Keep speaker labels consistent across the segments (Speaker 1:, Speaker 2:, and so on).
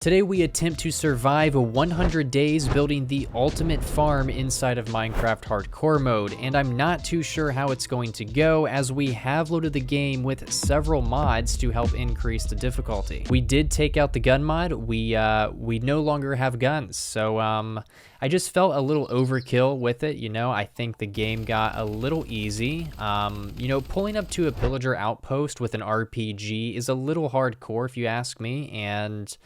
Speaker 1: Today we attempt to survive 100 days building the ultimate farm inside of Minecraft Hardcore mode, and I'm not too sure how it's going to go as we have loaded the game with several mods to help increase the difficulty. We did take out the gun mod. We no longer have guns, so I just felt a little overkill with it. I think the game got a little easy. Pulling up to a pillager outpost with an RPG is a little hardcore if you ask me, and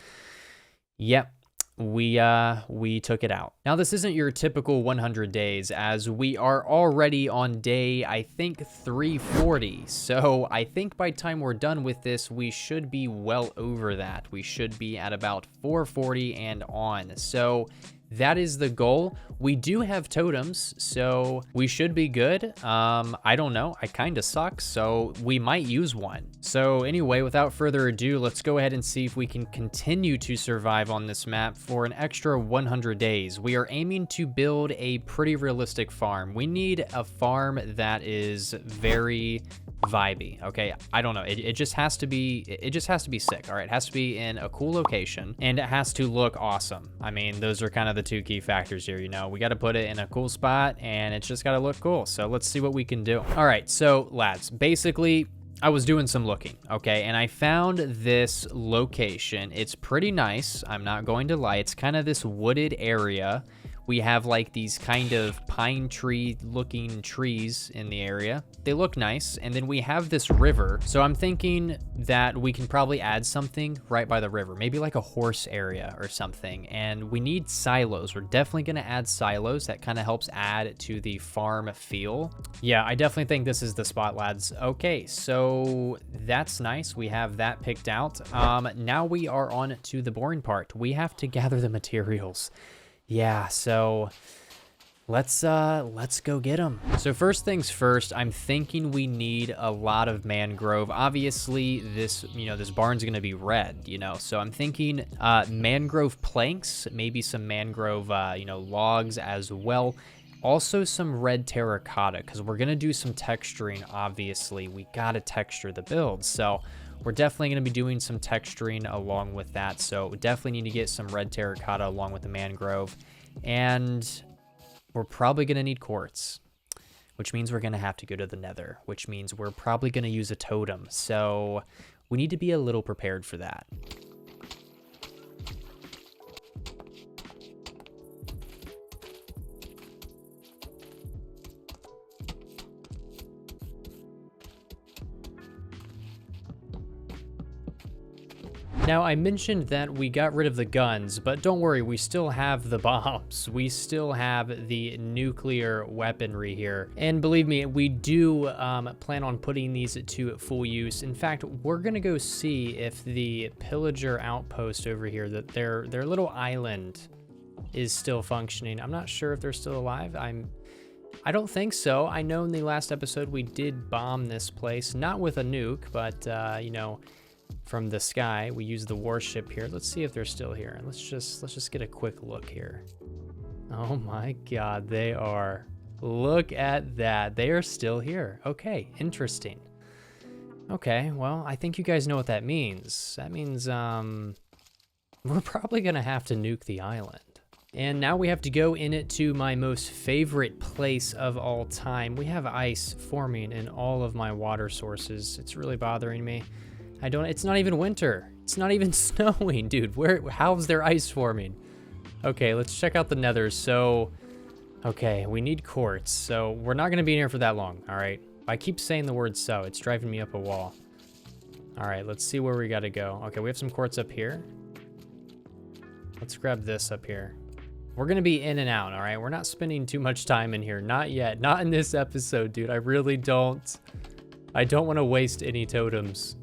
Speaker 1: yep, we took it out. Now, this isn't your typical 100 days, as we are already on day, I think, 340. So I think by the time we're done with this, we should be well over that. We should be at about 440 and on. So that is the goal. We do have totems, so we should be good. I don't know. I kind of suck, so we might use one. So anyway, without further ado, let's go ahead and see if we can continue to survive on this map for an extra 100 days. We are aiming to build a pretty realistic farm. We need a farm that is very vibey. Okay, I don't know, it just has to be sick. All right, it has to be in a cool location, and it has to look awesome. I mean, those are kind of the two key factors here. We got to put it in a cool spot, and it's just got to look cool. So let's see what we can do. All right, so lads, basically I was doing some looking, okay, and I found this location. It's pretty nice, I'm not going to lie. It's kind of this wooded area. We have like these kind of pine tree looking trees in the area. They look nice. And then we have this river. So I'm thinking that we can probably add something right by the river, maybe like a horse area or something. And we need silos. We're definitely going to add silos. That kind of helps add to the farm feel. Yeah, I definitely think this is the spot, lads. Okay, so that's nice. We have that picked out. Now we are on to the boring part. We have to gather the materials. Yeah, so let's go get them. So first things first, I'm thinking we need a lot of mangrove. Obviously, this barn's gonna be red, so I'm thinking mangrove planks, maybe some mangrove logs as well. Also some red terracotta, because we're gonna do some texturing. Obviously, we gotta texture the build, so we're definitely going to be doing some texturing along with that. So we definitely need to get some red terracotta along with the mangrove. And we're probably going to need quartz, which means we're going to have to go to the nether, which means we're probably going to use a totem. So we need to be a little prepared for that. Now, I mentioned that we got rid of the guns, but don't worry, we still have the bombs. We still have the nuclear weaponry here. And believe me, we do plan on putting these to full use. In fact, we're gonna go see if the pillager outpost over here, that their little island is still functioning. I'm not sure if they're still alive. I don't think so. I know in the last episode we did bomb this place, not with a nuke, but from the sky. We use the warship here. Let's see if they're still here. Let's just get a quick look here. Oh my god, they are. Look at that. They are still here. Okay, interesting. Okay, well, I think you guys know what that means. That means we're probably gonna have to nuke the island. And now we have to go in it to my most favorite place of all time. We have ice forming in all of my water sources. It's really bothering me. It's not even winter. It's not even snowing, dude. How's there ice forming? Okay, let's check out the nether. So, okay, we need quartz. So we're not gonna be in here for that long, all right? I keep saying the word so, it's driving me up a wall. All right, let's see where we gotta go. Okay, we have some quartz up here. Let's grab this up here. We're gonna be in and out, all right? We're not spending too much time in here, not yet. Not in this episode, dude. I really don't. I don't wanna waste any totems.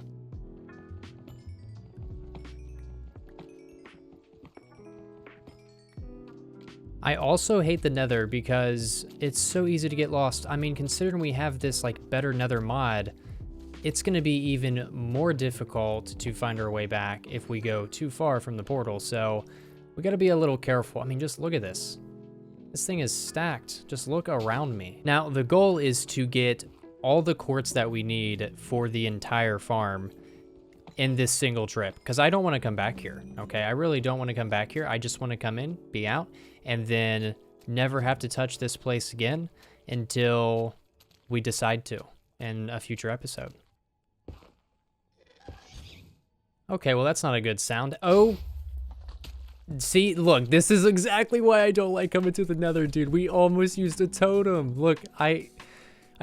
Speaker 1: I also hate the nether because it's so easy to get lost. I mean, considering we have this like better nether mod, it's going to be even more difficult to find our way back if we go too far from the portal. So we got to be a little careful. I mean, just look at this. This thing is stacked. Just look around me. Now, the goal is to get all the quartz that we need for the entire farm in this single trip because I don't want to come back here. Okay, I really don't want to come back here. I just want to come in, be out, and then never have to touch this place again until we decide to in a future episode. Okay, well, that's not a good sound. Oh, see, look, this is exactly why I don't like coming to the Nether, dude. We almost used a totem. Look, I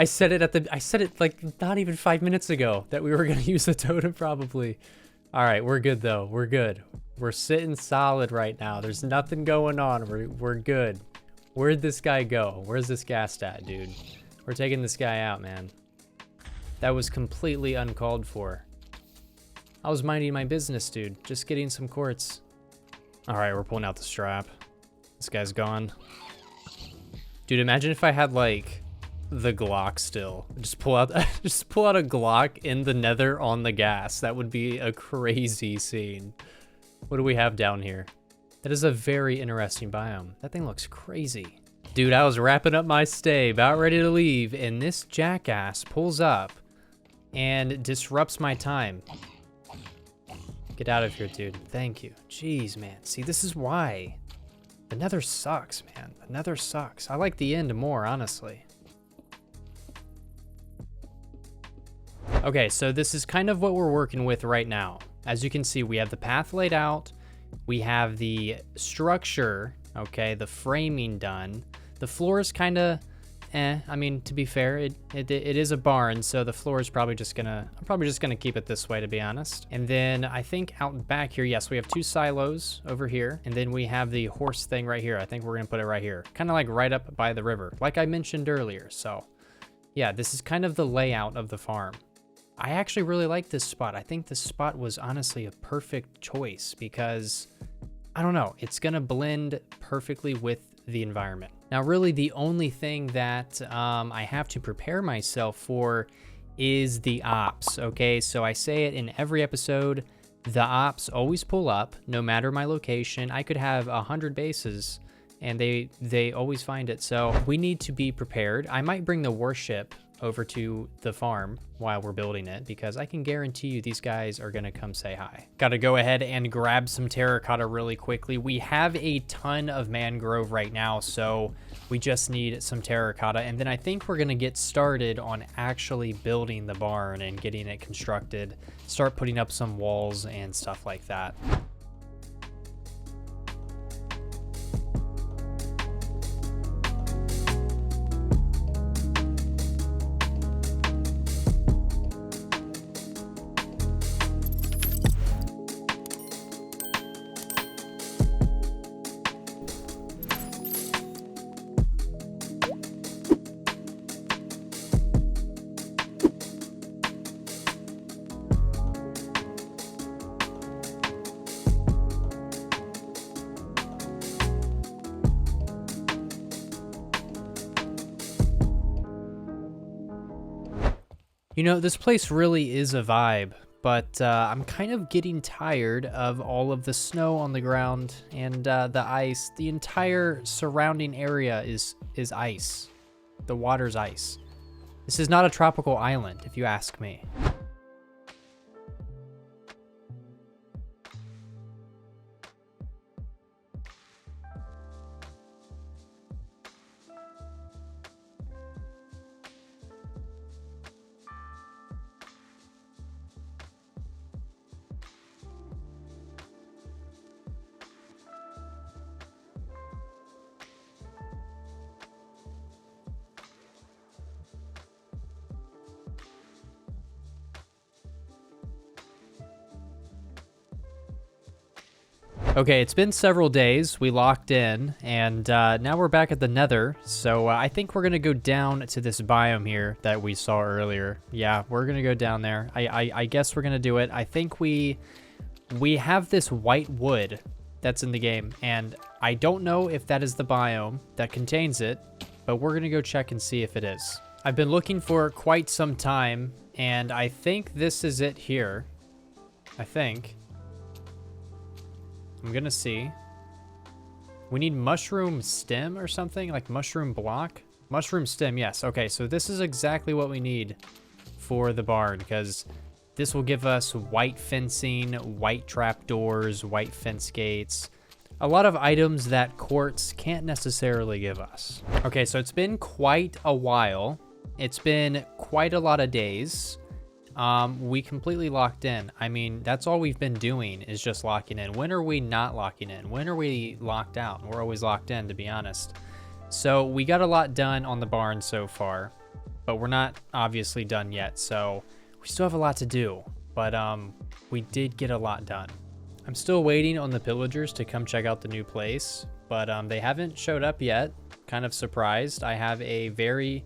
Speaker 1: said it like not even 5 minutes ago that we were gonna use the totem probably. All right, we're good though. We're good. We're sitting solid right now. There's nothing going on. We're good. Where'd this guy go? Where's this ghast at, dude? We're taking this guy out, man. That was completely uncalled for. I was minding my business, dude. Just getting some quartz. All right, we're pulling out the strap. This guy's gone. Dude, imagine if I had like the Glock still. Just pull out a Glock in the Nether on the gas. That would be a crazy scene. What do we have down here? That is a very interesting biome. That thing looks crazy. Dude, I was wrapping up my stay, about ready to leave, and this jackass pulls up and disrupts my time. Get out of here, dude. Thank you. Jeez, man. See, this is why. The Nether sucks, man. The Nether sucks. I like the end more, honestly. Okay, so this is kind of what we're working with right now. As you can see, we have the path laid out. We have the structure, okay, the framing done. The floor is kind of I mean, to be fair, it is a barn, so the floor is probably just gonna, I'm probably just gonna keep it this way, to be honest. And then I think out back here, yes, we have 2 silos over here, and then we have the horse thing right here. I think we're gonna put it right here, kind of like right up by the river, like I mentioned earlier. So yeah, this is kind of the layout of the farm. I actually really like this spot. I think this spot was honestly a perfect choice because, I don't know, it's gonna blend perfectly with the environment. Now, really the only thing that I have to prepare myself for is the ops, okay? So I say it in every episode, the ops always pull up, no matter my location. I could have 100 bases and they always find it. So we need to be prepared. I might bring the warship over to the farm while we're building it because I can guarantee you these guys are gonna come say hi. Gotta go ahead and grab some terracotta really quickly. We have a ton of mangrove right now, so we just need some terracotta, and then I think we're gonna get started on actually building the barn and getting it constructed, start putting up some walls and stuff like that. You know, this place really is a vibe, but I'm kind of getting tired of all of the snow on the ground and the ice. The entire surrounding area is ice. The water's ice. This is not a tropical island, if you ask me. Okay, it's been several days. We locked in, and now we're back at the Nether. So I think we're gonna go down to this biome here that we saw earlier. Yeah, we're gonna go down there. I guess we're gonna do it. I think we have this white wood that's in the game, and I don't know if that is the biome that contains it, but we're gonna go check and see if it is. I've been looking for quite some time, and I think this is it here. I think. I'm gonna see. We need mushroom stem or something, like mushroom block? Mushroom stem, yes. Okay, so this is exactly what we need for the barn, because This will give us white fencing, white trapdoors, white fence gates, a lot of items that quartz can't necessarily give us. Okay, so it's been quite a while. It's been quite a lot of days. We completely locked in. I mean, that's all we've been doing is just locking in. When are we not locking in? When are we locked out? We're always locked in, to be honest. So we got a lot done on the barn so far, but we're not obviously done yet. So we still have a lot to do, but we did get a lot done. I'm still waiting on the pillagers to come check out the new place, but they haven't showed up yet. Kind of surprised. I have a very,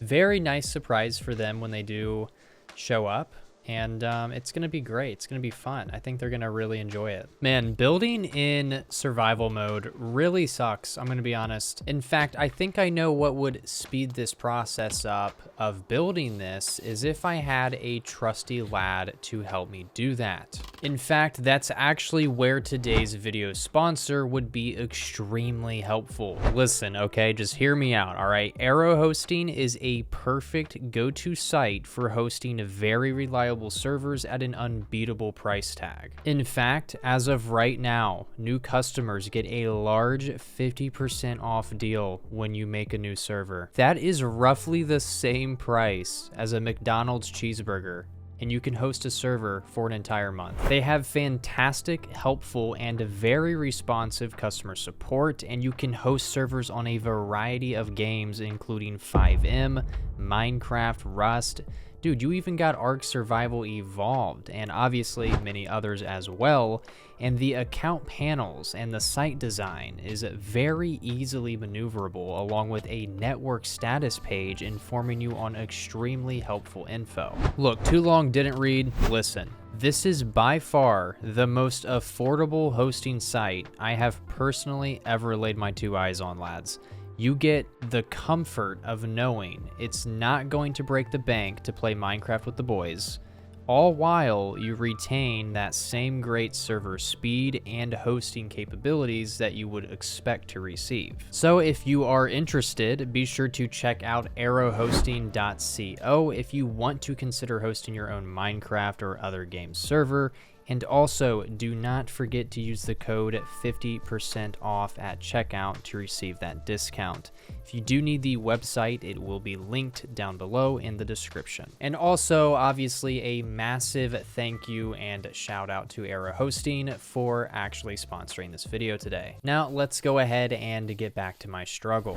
Speaker 1: very nice surprise for them when they do show up, and it's gonna be great. It's gonna be fun. I think they're gonna really enjoy it. Man, building in survival mode really sucks, I'm gonna be honest. In fact, I think I know what would speed this process up of building this is if I had a trusty lad to help me do that. In fact, that's actually where today's video sponsor would be extremely helpful. Listen, okay, just hear me out, all right? Arrow Hosting is a perfect go-to site for hosting very reliable servers at an unbeatable price tag. In fact, as of right now, new customers get a large 50% off deal when you make a new server. That is roughly the same price as a McDonald's cheeseburger, and you can host a server for an entire month. They have fantastic, helpful, and very responsive customer support, and you can host servers on a variety of games, including FiveM, Minecraft, Rust. Dude, you even got Ark Survival Evolved, and obviously many others as well. And the account panels and the site design is very easily maneuverable, along with a network status page informing you on extremely helpful info. Look, too long didn't read. Listen, this is by far the most affordable hosting site I have personally ever laid my two eyes on, lads. You get the comfort of knowing it's not going to break the bank to play Minecraft with the boys, all while you retain that same great server speed and hosting capabilities that you would expect to receive. So if you are interested, be sure to check out arrowhosting.co if you want to consider hosting your own Minecraft or other game server. And also, do not forget to use the code 50% off at checkout to receive that discount. If you do need the website, it will be linked down below in the description. And also, obviously, a massive thank you and shout out to Arrow Hosting for actually sponsoring this video today. Now, let's go ahead and get back to my struggle.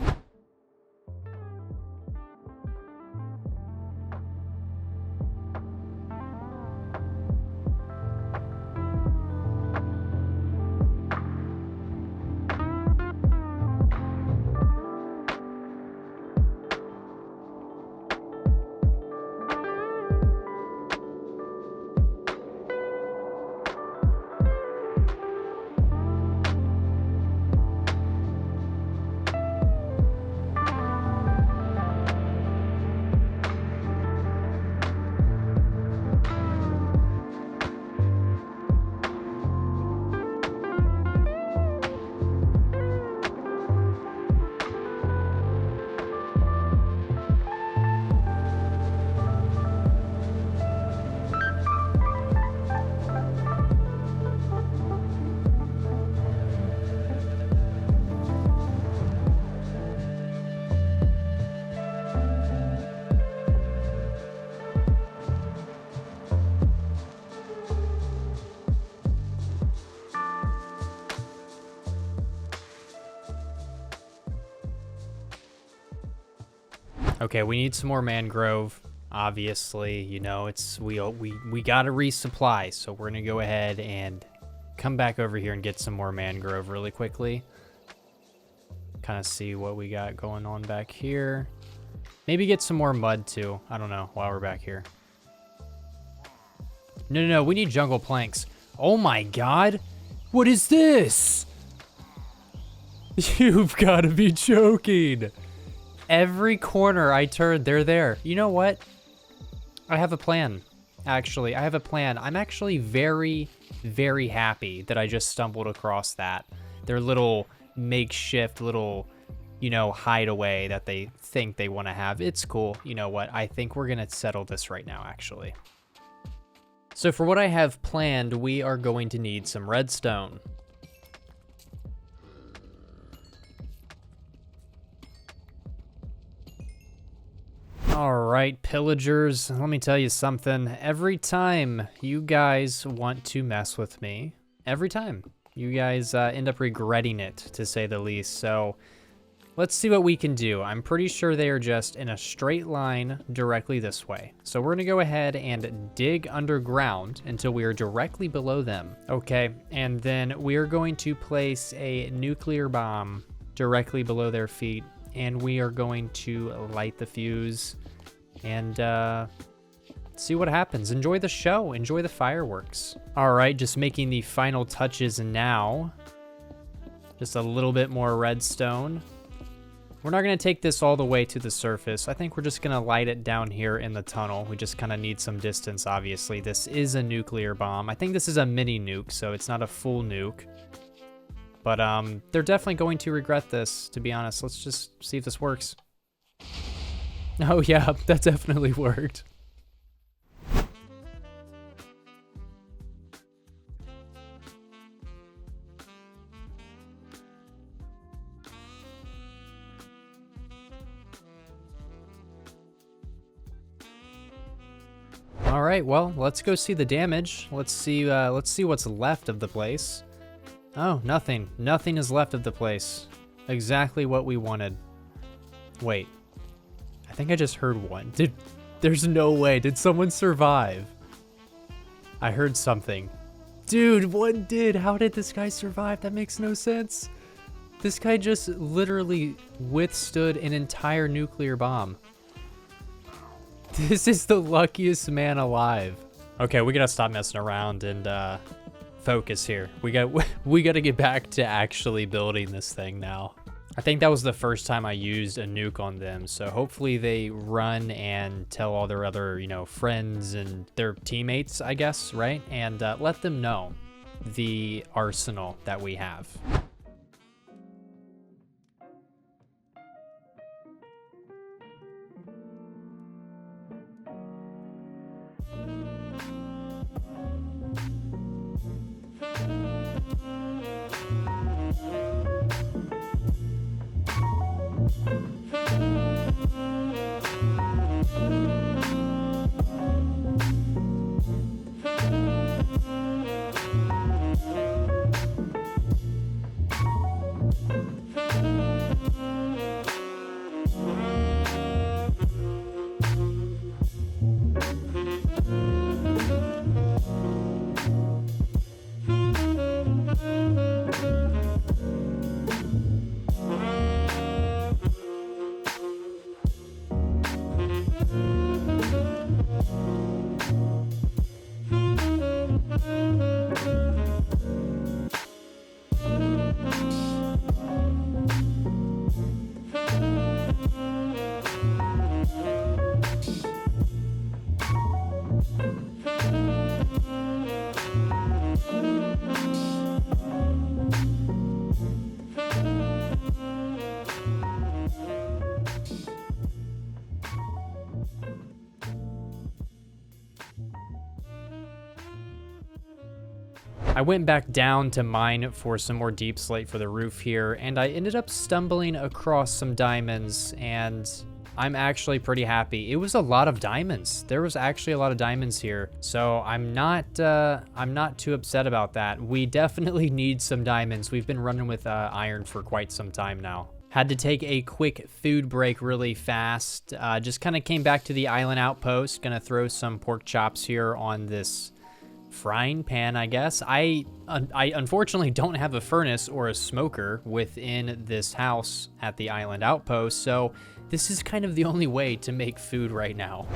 Speaker 1: Okay, we need some more mangrove. Obviously, you know, we gotta resupply, so we're gonna go ahead and come back over here and get some more mangrove really quickly. Kind of see what we got going on back here. Maybe get some more mud too. I don't know, while we're back here. No, we need jungle planks. Oh my god, what is this? You've got to be joking. Every corner I turn, they're there. You know what? I have a plan. Actually, I have a plan. I'm actually very, very happy that I just stumbled across that. Their little makeshift little, you know, hideaway that they think they want to have. It's cool. You know what? I think we're going to settle this right now, actually. So for what I have planned, we are going to need some redstone. Alright, pillagers, let me tell you something. Every time you guys want to mess with me, every time, you guys end up regretting it, to say the least. So let's see what we can do. I'm pretty sure they are just in a straight line directly this way. So we're gonna go ahead and dig underground until we are directly below them. Okay, and then we are going to place a nuclear bomb directly below their feet, and we are going to light the fuse and see what happens. Enjoy the show, enjoy the fireworks. All right, just making the final touches now. Just a little bit more redstone. We're not gonna take this all the way to the surface. I think we're just gonna light it down here in the tunnel. We just kind of need some distance, obviously. This is a nuclear bomb. I think this is a mini nuke, so it's not a full nuke. But they're definitely going to regret this, to be honest. Let's just see if this works. Oh yeah, that definitely worked. All right, well, let's go see the damage. Let's see what's left of the place. Oh, nothing. Nothing is left of the place. Exactly what we wanted. Wait. I think I just heard one. There's no way. Did someone survive? I heard something. Dude, one did. How did this guy survive? That makes no sense. This guy just literally withstood an entire nuclear bomb. This is the luckiest man alive. Okay, we gotta stop messing around and focus here. We gotta get back to actually building this thing now. I think that was the first time I used a nuke on them, so hopefully they run and tell all their other, friends and their teammates, I guess, right? And let them know the arsenal that we have. I went back down to mine for some more deep slate for the roof here, and I ended up stumbling across some diamonds, and I'm actually pretty happy. It was a lot of diamonds. There was actually a lot of diamonds here, so I'm not too upset about that. We definitely need some diamonds. We've been running with iron for quite some time now. Had to take a quick food break really fast. Just kind of came back to the island outpost. Gonna throw some pork chops here on this frying pan, I guess. I unfortunately don't have a furnace or a smoker within this house at the island outpost, so this is kind of the only way to make food right now.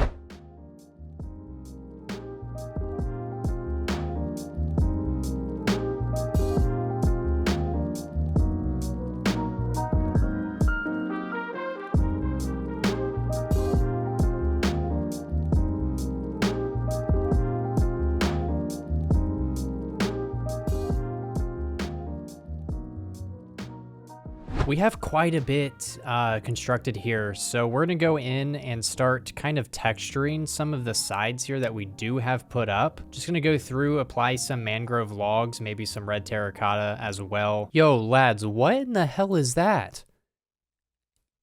Speaker 1: We have quite a bit constructed here, so we're gonna go in and start kind of texturing some of the sides here that we do have put up. Just gonna go through, apply some mangrove logs, maybe some red terracotta as well. Yo, lads, what in the hell is that?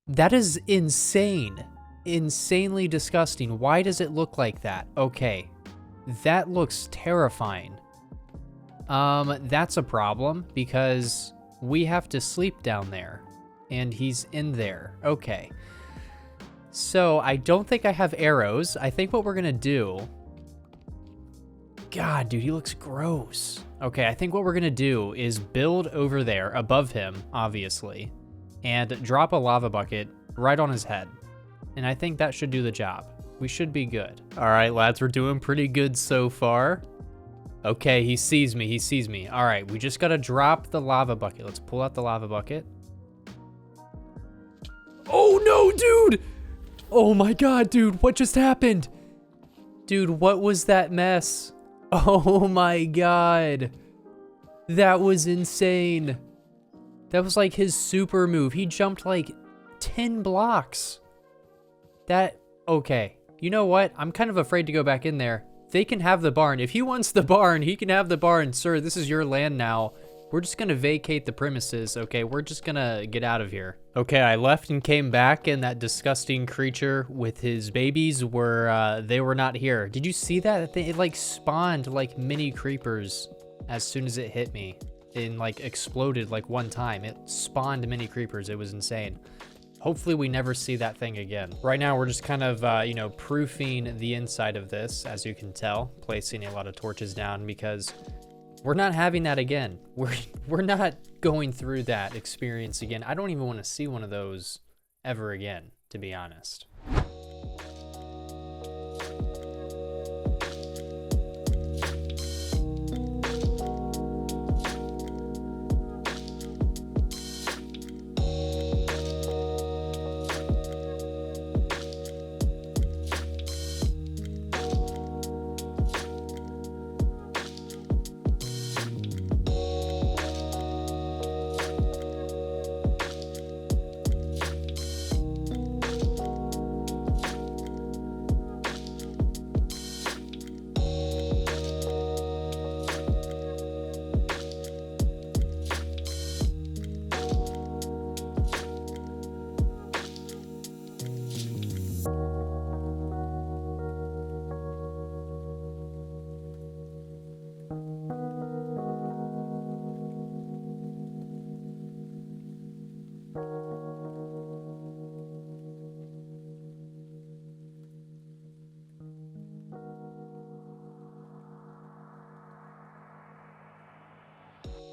Speaker 1: That is insane. Insanely disgusting. Why does it look like that? Okay, that looks terrifying. That's a problem because we have to sleep down there, and he's in there. Okay. So I don't think I have arrows. I think what we're gonna do... God, dude, he looks gross. Okay, I think what we're gonna do is build over there, above him, obviously, and drop a lava bucket right on his head. And I think that should do the job. We should be good. All right, lads, we're doing pretty good so far. Okay, he sees me, he sees me. All right, we just gotta drop the lava bucket. Let's pull out the lava bucket. Oh no, dude! Oh my God, dude, what just happened? Dude, what was that mess? Oh my God. That was insane. That was like his super move. He jumped like 10 blocks. Okay. You know what? I'm kind of afraid to go back in there. They can have the barn. If he wants the barn, he can have the barn. Sir, this is your land now. We're just gonna vacate the premises, okay? We're just gonna get out of here. Okay, I left and came back, and that disgusting creature with his babies they were not here. Did you see that? It like spawned like mini creepers as soon as it hit me. And like exploded like one time. It spawned mini creepers. It was insane. Hopefully we never see that thing again. Right now we're just kind of, proofing the inside of this, as you can tell, placing a lot of torches down because we're not having that again. We're not going through that experience again. I don't even want to see one of those ever again, to be honest.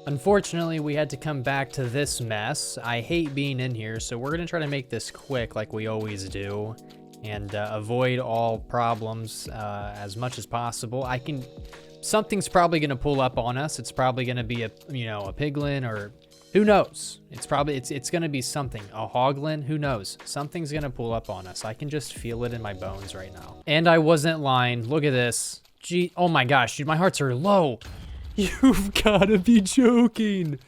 Speaker 1: Unfortunately, we had to come back to this mess. I hate being in here, so we're gonna try to make this quick like we always do and avoid all problems as much as possible. Something's probably gonna pull up on us. It's probably gonna be a piglin, or who knows? It's gonna be something, a hoglin, who knows? Something's gonna pull up on us. I can just feel it in my bones right now. And I wasn't lying. Look at this. Gee, oh my gosh, dude, my hearts are low. You've gotta be joking.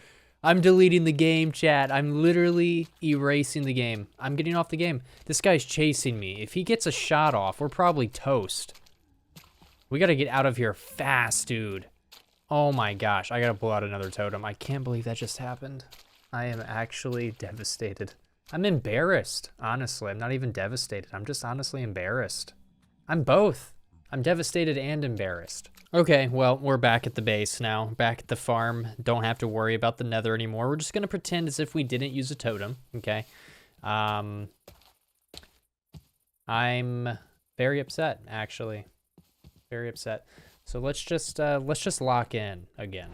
Speaker 1: I'm deleting the game, chat. I'm literally erasing the game. I'm getting off the game. This guy's chasing me. If he gets a shot off, we're probably toast. We gotta get out of here fast, dude. Oh my gosh, I gotta pull out another totem. I can't believe that just happened. I am actually devastated. I'm embarrassed, honestly. I'm not even devastated. I'm just honestly embarrassed. I'm both. I'm devastated and embarrassed. Okay, well, we're back at the base now, back at the farm. Don't have to worry about the nether anymore. We're just gonna pretend as if we didn't use a totem, okay? I'm very upset, actually. Very upset. So let's just lock in again.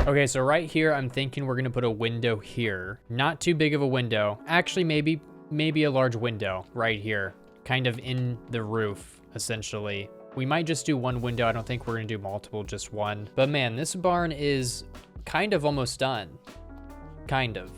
Speaker 1: Okay, so right here, I'm thinking we're gonna put a window here. Not too big of a window. Actually, maybe a large window right here, kind of in the roof, essentially. We might just do one window. I don't think we're gonna do multiple, just one. But man, this barn is kind of almost done. Kind of.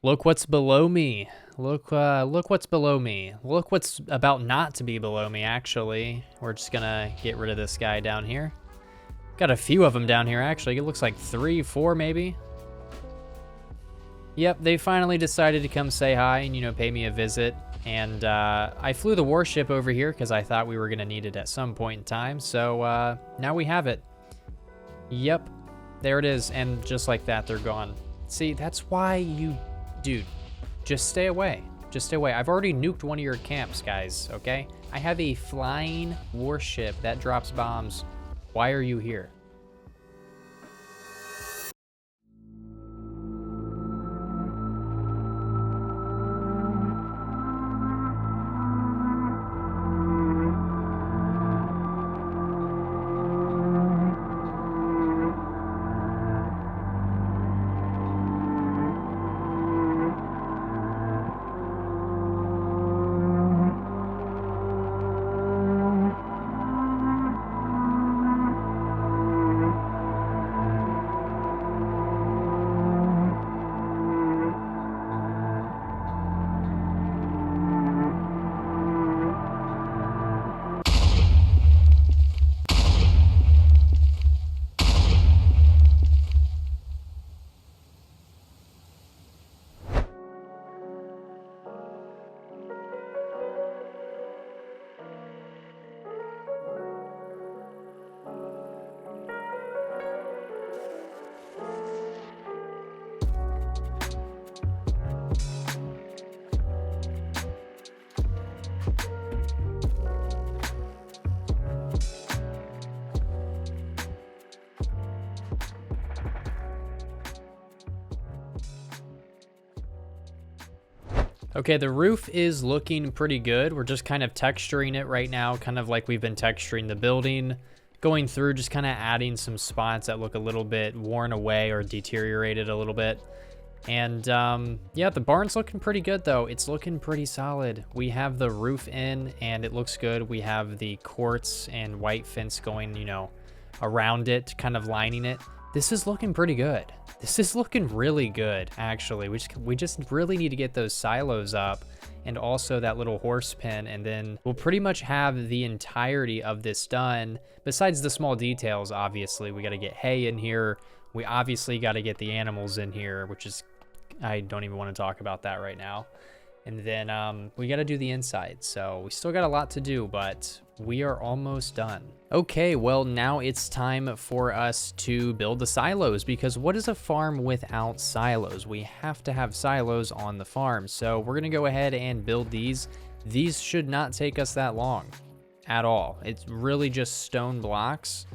Speaker 1: Look what's below me. Look what's below me. Look what's about not to be below me, actually. We're just gonna get rid of this guy down here. Got a few of them down here, actually. It looks like 3, 4, maybe. Yep, they finally decided to come say hi and, you know, pay me a visit. And I flew the warship over here because I thought we were gonna need it at some point in time. So now we have it. Yep, there it is. And just like that, they're gone. See, that's why you... Dude, just stay away. Just stay away. I've already nuked one of your camps, guys, okay? I have a flying warship that drops bombs. Why are you here? Okay, the roof is looking pretty good. We're just kind of texturing it right now, kind of like we've been texturing the building. Going through, just kind of adding some spots that look a little bit worn away or deteriorated a little bit. And yeah, the barn's looking pretty good though. It's looking pretty solid. We have the roof in and it looks good. We have the quartz and white fence going, you know, around it, kind of lining it. This is looking pretty good. This is looking really good, actually. We just really need to get those silos up and also that little horse pen, and then we'll pretty much have the entirety of this done. Besides the small details, obviously, we got to get hay in here. We obviously got to get the animals in here, which is, I don't even want to talk about that right now. And then we got to do the inside. So we still got a lot to do, but we are almost done. Okay, well, now it's time for us to build the silos, because what is a farm without silos? We have to have silos on the farm. So we're going to go ahead and build these. These should not take us that long at all. It's really just stone blocks.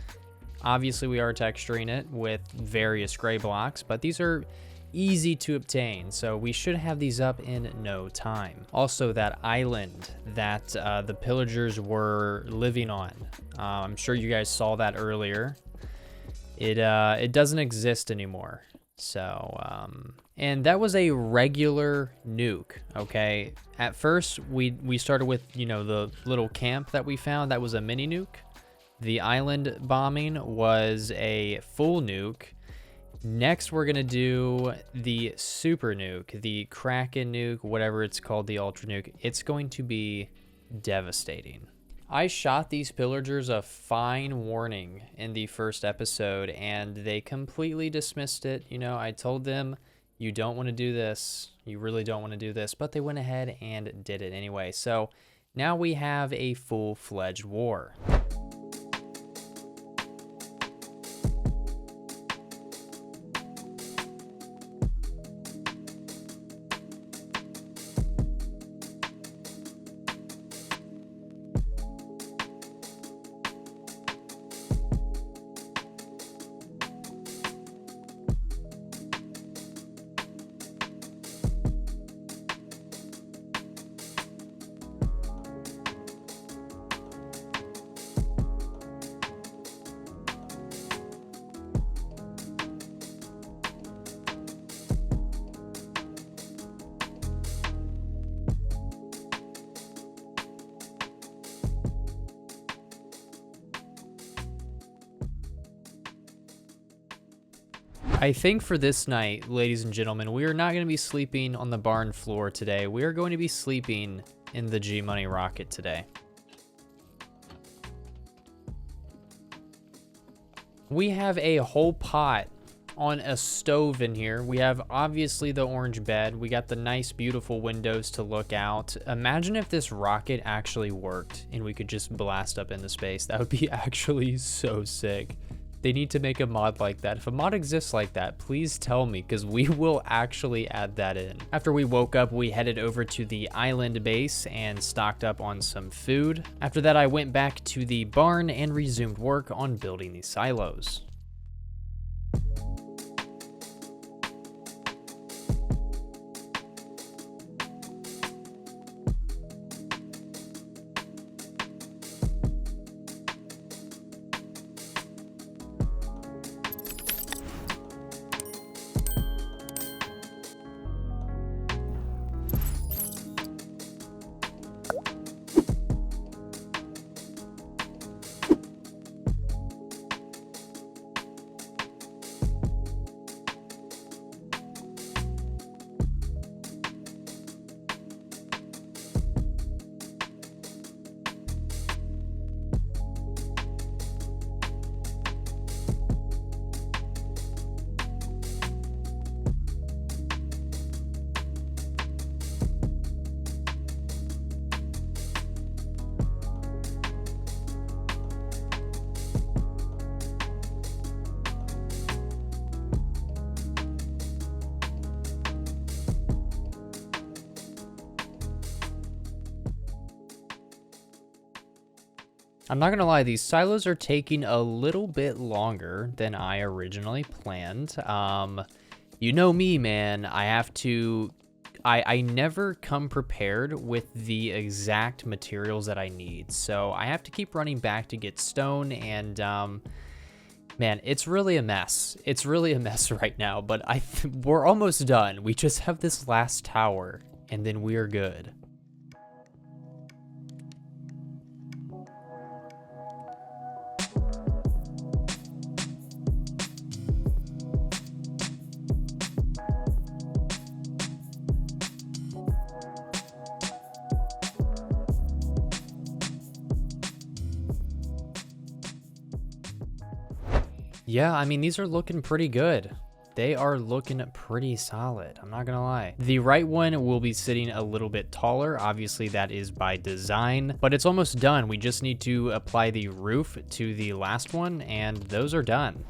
Speaker 1: Obviously, we are texturing it with various gray blocks, but these are easy to obtain, so we should have these up in no time. Also, that island that the pillagers were living on, I'm sure you guys saw that earlier. It doesn't exist anymore. So and that was a regular nuke. Okay, at first we started with, you know, the little camp that we found. That was a mini nuke. The island bombing was a full nuke. Next, we're gonna do the super nuke, the Kraken nuke, whatever it's called, the ultra nuke. It's going to be devastating. I shot these pillagers a fine warning in the first episode, and they completely dismissed it. You know, I told them, you don't want to do this. You really don't want to do this, but they went ahead and did it anyway. So Now we have a full-fledged war. I think for this night, ladies and gentlemen, we are not going to be sleeping on the barn floor today. We are going to be sleeping in the G-Money rocket today. We have a whole pot on a stove in here. We have obviously the orange bed. We got the nice, beautiful windows to look out. Imagine if this rocket actually worked and we could just blast up into space. That would be actually so sick. They need to make a mod like that. If a mod exists like that, please tell me, because we will actually add that in. After we woke up, we headed over to the island base and stocked up on some food. After that, I went back to the barn and resumed work on building these silos. I'm not gonna lie, these silos are taking a little bit longer than I originally planned. You know me, man. I never come prepared with the exact materials that I need. So I have to keep running back to get stone and, man, it's really a mess. It's really a mess right now, but we're almost done. We just have this last tower and then we're good. Yeah, I mean, these are looking pretty good. They are looking pretty solid, I'm not gonna lie. The right one will be sitting a little bit taller. Obviously, that is by design, but it's almost done. We just need to apply the roof to the last one, and those are done.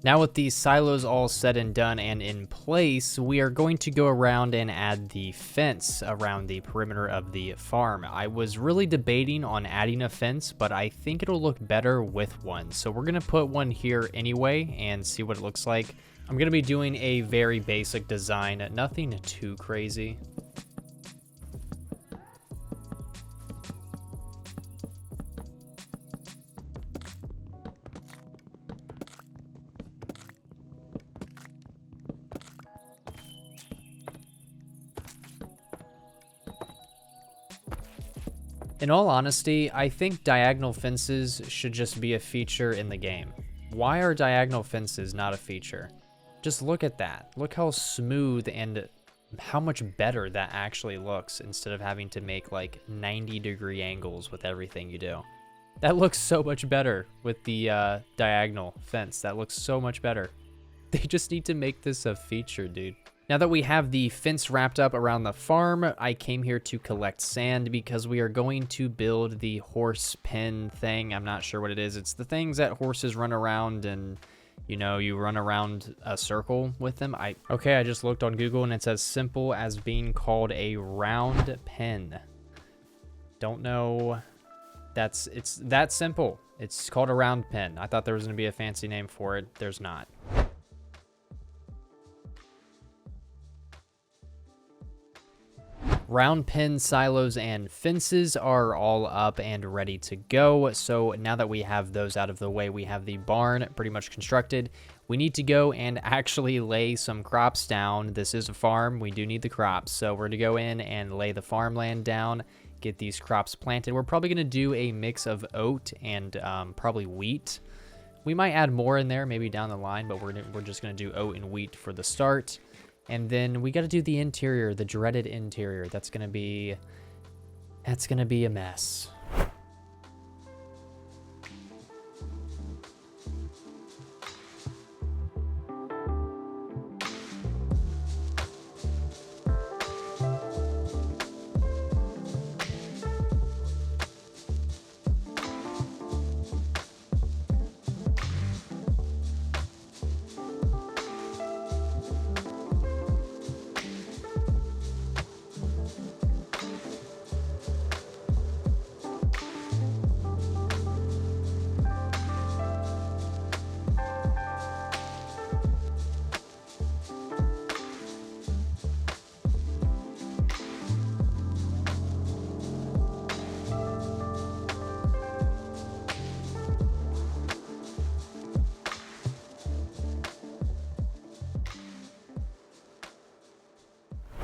Speaker 1: Now with these silos all said and done and in place, we are going to go around and add the fence around the perimeter of the farm. I was really debating on adding a fence, but I think it'll look better with one. So we're gonna put one here anyway and see what it looks like. I'm gonna be doing a very basic design, nothing too crazy. In all honesty, I think diagonal fences should just be a feature in the game. Why are diagonal fences not a feature? Just look at that. Look how smooth and how much better that actually looks instead of having to make like 90-degree angles with everything you do. That looks so much better with the diagonal fence. That looks so much better. They just need to make this a feature, dude. Now that we have the fence wrapped up around the farm, I came here to collect sand because we are going to build the horse pen thing. I'm not sure what it is. It's the things that horses run around and, you know, you run around a circle with them. Okay, I just looked on Google and it's as simple as being called a round pen. Don't know. It's that simple. It's called a round pen. I thought there was going to be a fancy name for it. There's not. Round pen, silos, and fences are all up and ready to go. So now that we have those out of the way, we have the barn pretty much constructed. We need to go and actually lay some crops down. This is a farm. We do need the crops. So we're going to go in and lay the farmland down, get these crops planted. We're probably going to do a mix of oat and probably wheat. We might add more in there maybe down the line, but we're just going to do oat and wheat for the start. And then we got to do the interior, the dreaded interior. That's going to be a mess.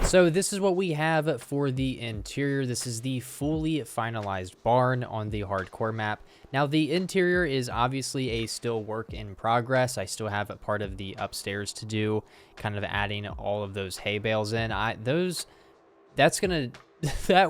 Speaker 1: So this is what we have for the interior. This is the fully finalized barn on the hardcore map. Now the interior is obviously a still work in progress. I still have a part of the upstairs to do, kind of adding all of those hay bales in. That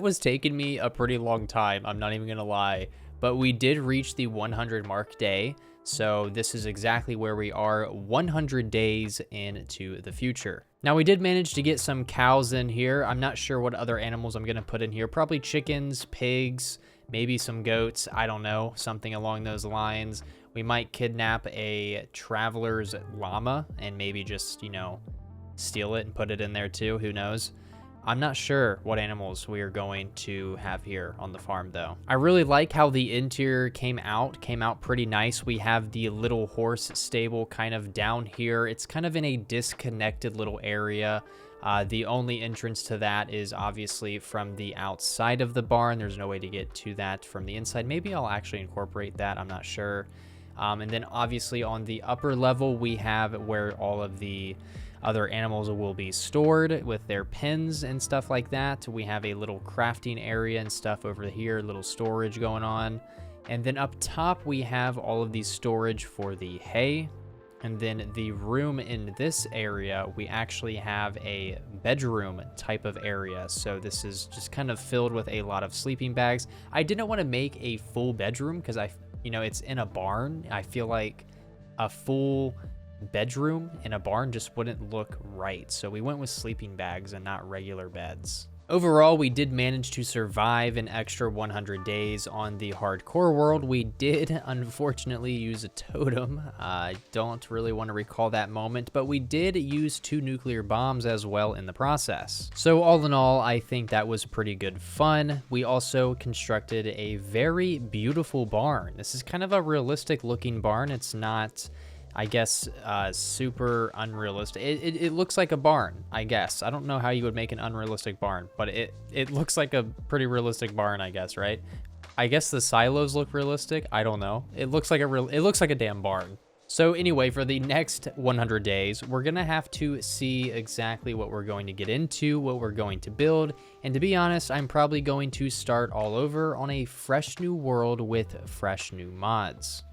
Speaker 1: was taking me a pretty long time. I'm not even gonna lie, but we did reach the 100 mark day. So this is exactly where we are 100 days into the future. Now we did manage to get some cows in here. I'm not sure what other animals I'm gonna put in here. Probably chickens, pigs, maybe some goats. I don't know, something along those lines. We might kidnap a traveler's llama and maybe just, you know, steal it and put it in there too. Who knows? I'm not sure what animals we are going to have here on the farm though. I really like how the interior came out pretty nice. We have the little horse stable kind of down here. It's kind of in a disconnected little area. The only entrance to that is obviously from the outside of the barn. There's no way to get to that from the inside. Maybe I'll actually incorporate that, I'm not sure. And then obviously on the upper level, we have where all of the other animals will be stored with their pens and stuff like that. We have a little crafting area and stuff over here, little storage going on. And then up top, we have all of the storage for the hay. And then the room in this area, we actually have a bedroom type of area. So this is just kind of filled with a lot of sleeping bags. I didn't want to make a full bedroom because it's in a barn. I feel like a full bedroom in a barn just wouldn't look right. So we went with sleeping bags and not regular beds. Overall, we did manage to survive an extra 100 days on the hardcore world. We did unfortunately use a totem. I don't really want to recall that moment, but we did use 2 nuclear bombs as well in the process. So all in all, I think that was pretty good fun. We also constructed a very beautiful barn. This is kind of a realistic looking barn. It's not, I guess, super unrealistic. It looks like a barn, I guess. I don't know how you would make an unrealistic barn, but it looks like a pretty realistic barn, I guess, right? I guess the silos look realistic. I don't know. It looks like a damn barn. So anyway, for the next 100 days, we're gonna have to see exactly what we're going to get into, what we're going to build, and to be honest, I'm probably going to start all over on a fresh new world with fresh new mods.